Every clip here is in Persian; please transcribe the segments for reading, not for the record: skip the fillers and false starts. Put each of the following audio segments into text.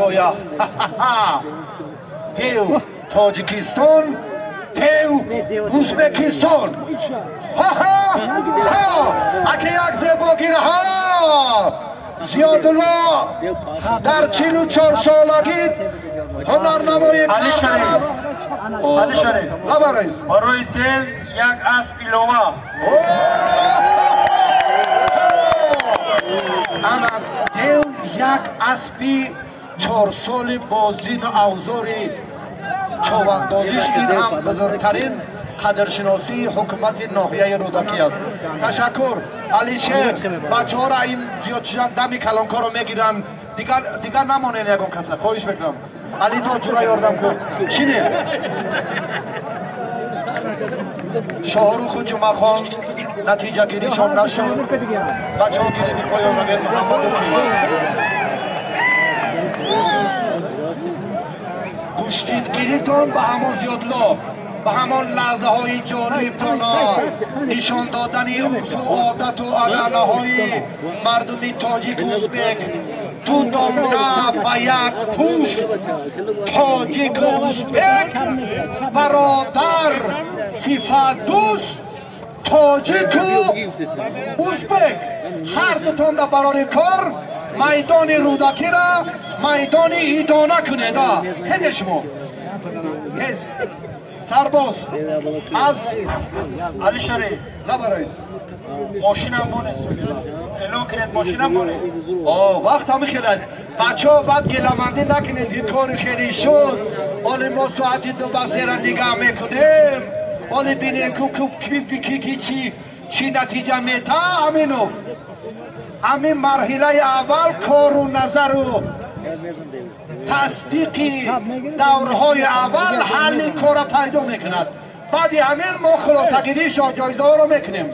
شویا تیو تاجیکستان تیو ازبکستان اگه یک زیبا گیره زیادالله در 44 سالگی هنرنمای علی شریف برای دل یک اسب ایلوه انا دل یک اسبی 4 سال بازی و اوزاری چواندازیش این هم بزرگترین قدرشناسی حکومت ناحیه رودکی است. تشکر علی شیر بچه ها را این زیاد شدن دمی کلانکار رو میگیرن دیگر نمانین یکم کسا خواهش بکنم علی تا چورا یاردم کن شینه شاهروخ جمعه خان نتیجه گیریشان نشد بچه ها گیری بی پایان نمید محمد گوشتین گیریتان به همان زیادلا به همان لحظه های جالبتان نشان دادن عرف و عادت و عنعنه های مردمی تاجیک و ازبک دو دامنه به یک پوست تاجیک و ازبک برادر صفت دوست تاجیک و ازبک هر دوتان در برای کار میدان رودکی را میدان ایدانه کنید هزه شما هز سرباز از علی شریف لبرایست ماشینم بونست الان کنید ماشینم بونه وقت همه خیلد بچه ها بعد گلمندی نکنید این کار خیلی شد حالی ما ساعتی دو بسه را نگاه میکنیم حالی بینیم که چی نتیجه میتا همینو همین مرحله اول کار و نظر و تصدیقی دورهای اول حل کار پیدا میکند بعد همین ما خلاصگیریش جایزه ها رو میکنیم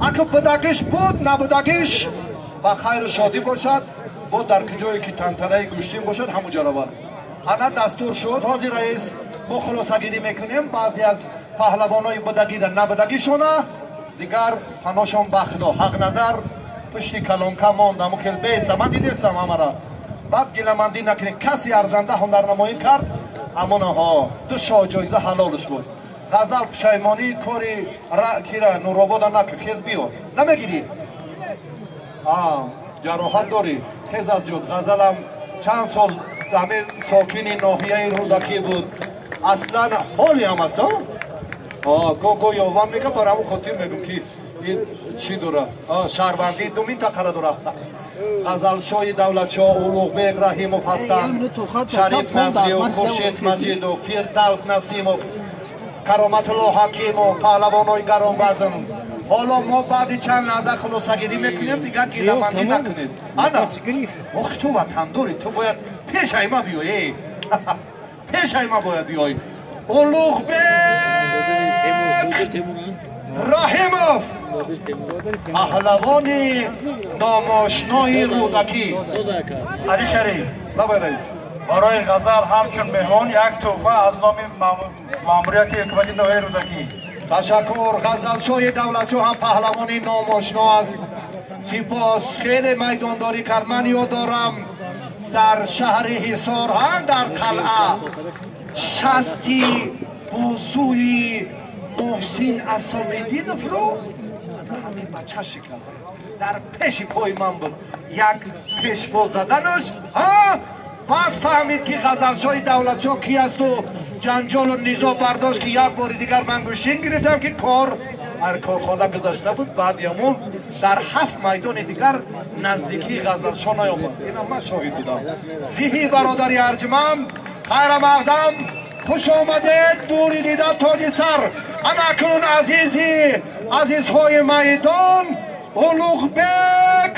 اگه بودگیش بود نبودگیش و خیر و شادی باشد بود در جایی که تنتنه گوشتیم باشد همونجا رو برد انا دستور شد حاضر رئیس ما خلاصگیری میکنیم بعضی از پهلوانای بودگی را نبودگیشونه دیگر پناشان بخدا حق نظر پشتی کلانکا ماندم و کل بیسته من دیدستم همه را بعد گلمندی نکنید کسی ارزنده هنرنمایی کرد امانه ها دو شاه جایزه حلالش بود غزل پشیمانی کاری کیره نورابادا نکه خیز بیو نمیگیری جراحت داری خیز از جود غزلم چند سال همین ساکین ناحیه رودکی بود اصلا حالی هم است گو یاوان میگم برای همون خاطر میگم که چی دوره شهروندی دو منطقه دوره غزل شاه دولت شاه اولوغ بیگ رحیموف هستند شریف نظری و خورشید مجید و فیردوس نسیم و کرامت الله حکیم و پهلوانای گران وزن حالا ما بعد چند لحظه خلاصگیری میکنیم دیگر گیلمندی نکنید انا وقت تو وطن داری تو باید پیش ایما بیایی پیش ایما باید بیایی اولوغ بیگ رحیموف پهلوانی ناماشنای رودکی علی شریف ببرید برای غزل همچون مهمان یک تحفه از نام ماموریت حکومت ناحیه رودکی تشکر غزل شاه دولتشو هم پهلوانی ناماشنا است سپاس خیلی میدانداری کرد من یاد دارم در شهر حصار هم در قلعه شستی بوسوی محسن اسامدین فرو همین بچه شکست در پیش پای من بود یک پیشوا زدنش بعد فهمید که غزلشاه دولتشاه کی است و جنجال و نیزا برداشت که یک بار دیگر من گوشین گرفتم که کار کارخانه گذاشته بود بعد یمون در 7 میدان دیگر نزدیکی غزلشاه نیامد اینا من شاهد بودم زیهی برادری ارجمند خیر مقدم خوش آمدید دوری دیده تاج سر انا کنون عزیزهای میدان اولوغ بیگ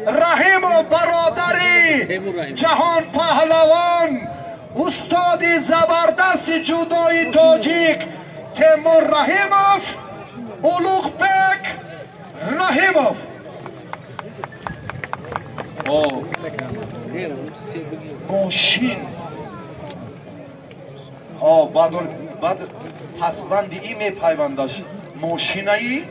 رحیم و برادری جهان پهلوان استاد زبردست جودای تاجیک تیمور رحیموف اولوغ بیگ رحیموف ماشین بعد پسوندی ای می پیوندش ماشینایی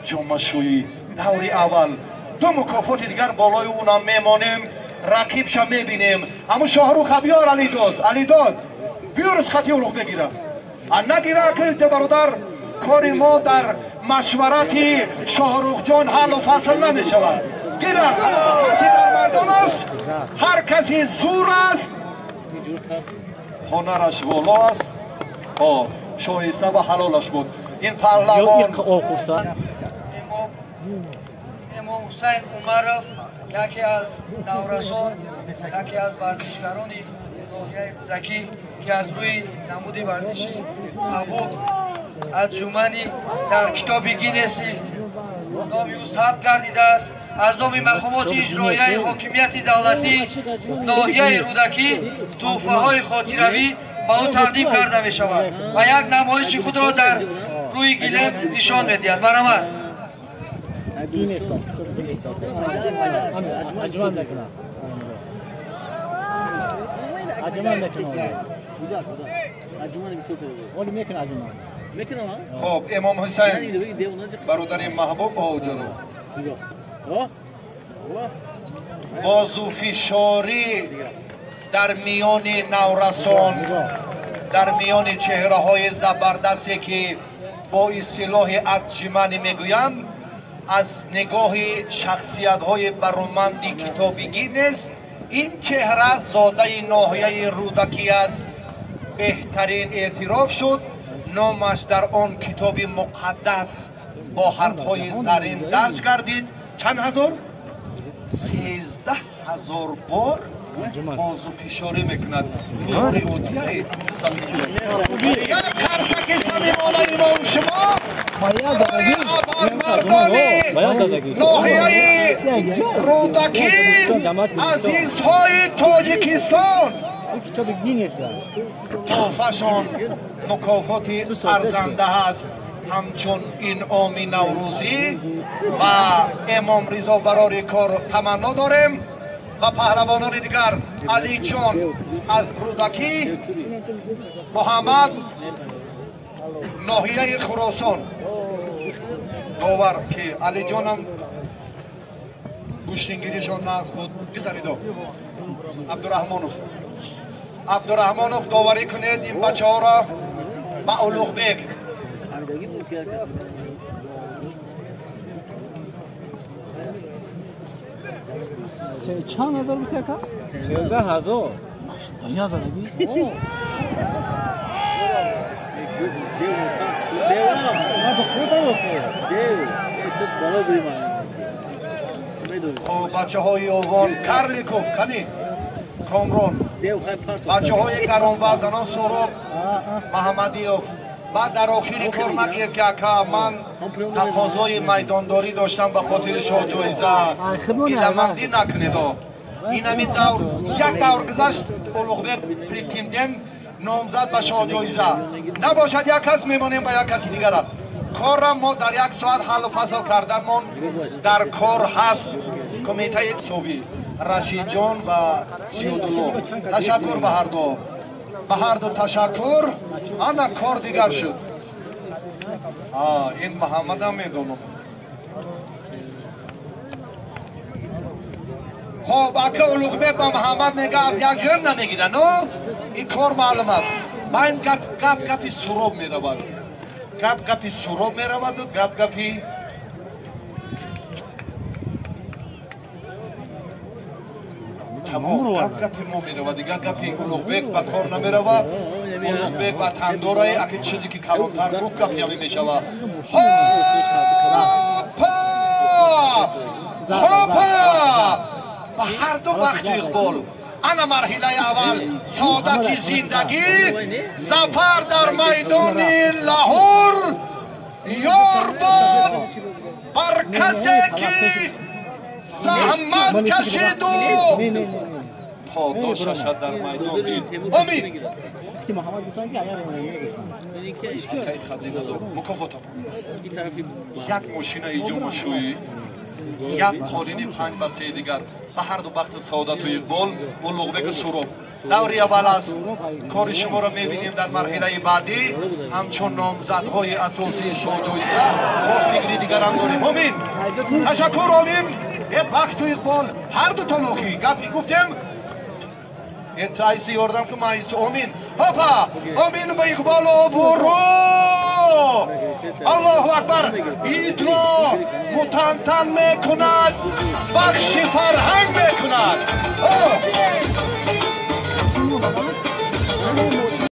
جمعشویی دوری اول دو مکافات دیگر بالای اونم میمانیم رقیبش میبینیم. اما شاهروخ بیار علی داد بیار از خطی اولوغ بگیره نگیره که برادر کاری ما در مشورتی شاهروخ جان حل و فصل نمی شود. گیره کسی در میدان است، هر کسی زور است، هنرش والا است. شایسته و حلالش بود. این پهلوان امام حسین عمرов یکی از نورسان، یکی از ورزشکاران ناحیه کودکی که از روی نمود ورزشی سبک از جمعنی در کتاب گینسی نامی او ثبت گردیده است. از نام مقامات اجرایی حاکمیت دولتی ناحیه رودکی تحفه های خاطروی با او تقدیم کرده می شود و یک نمایش خود را در روی گیلم نشان می دهد. برآمد خب امام حسین برادر محبوب آوجانو بازوفشاری در میان نورسان، در میان چهره های زبردستی که با اصطلاح ارجمندی میگویند از نگاه شخصیت های برومندی کتابی گینس این چهره زاده ناحیه رودکی است. بهترین اعتراف شد نامش در آن کتاب مقدس با حرفهای زرین درج گردید. چند هزار؟ 13,000 بار بازو فشاری میکند. کرسک سمیمانه امام شما ناحیه رودکی عزیزهای تاجیکستان تحفه‌شان مکافاتی ارزنده است همچون این عام نوروزی و امام رضا برای کار تمنا داریم و پهلوانان دیگر علی جان از رودکی، محمد ناحیه خراسان داور که علی جان هم گوشتینگیریشان نقص بود. بذارید عبدالرحمانوف داوری کنید این بچه ها را با اولوغ بیگ. چند هزار بود یکا؟ 13,000 دنیا زدگی؟ بچه های اوان کرلیکوف کنی کامرون، بچه های گرانوزنان سروب محمدیوف. بعد در آخری کار نگیر که من تقاضای میدانداری داشتم به خاطر شاه جایزه گیلمندی نکنید. این همین دور یک دور گذشت اولوغبیق پریتیندن نامزد به شاه جایزه نباشد یک کس میمانیم به یک کسی دیگر. کار را ما در یک ساعت حل و فصل کردمان در کار هست. کمیته صوبی رشید جان و سیودلو تشکر به هر دو تشکر. آن کار دیگر شد. این محمد هم میدونم. خب اگه اولوغبیق به محمد میگه از یک جرم نمیگیده نه این کار معلوم است. با این گپی سروب میرود، گپی سروب میرود و گپی گپی ما میرود دیگه. گپی اولوغبیق به کار نمیرود. اولوغبیق و تندورای اگه چیزی که کلانتر گفت گپی همی میشود. هاپا و هر دو وقت اقبال. انا مرحله اول سعادت زندگی زفر در میدان لاهور یار بود بر کسی که زحمت کشید و پاداشش در میدان دید. امید مکافات یک ماشین ایجا مشوی یک قارینی 5 به 3 دیگر به هر دو وقت سعادت و اقبال اولوغبیق سروب. دوری اول است. کار شما را میبینیم در مرحله بعدی همچون نامزدهای اساسی شاه جایزه. باز فکری دیگر هم داریم. امین تشکر. امین بخت و اقبال هر دو تا نوخی گفتی گفتم تایسی یاردم که مایس آمین هاپا آمین به اقبال و برو الله اکبر ایدلا متنتن میکند بخش فرهنگ میکند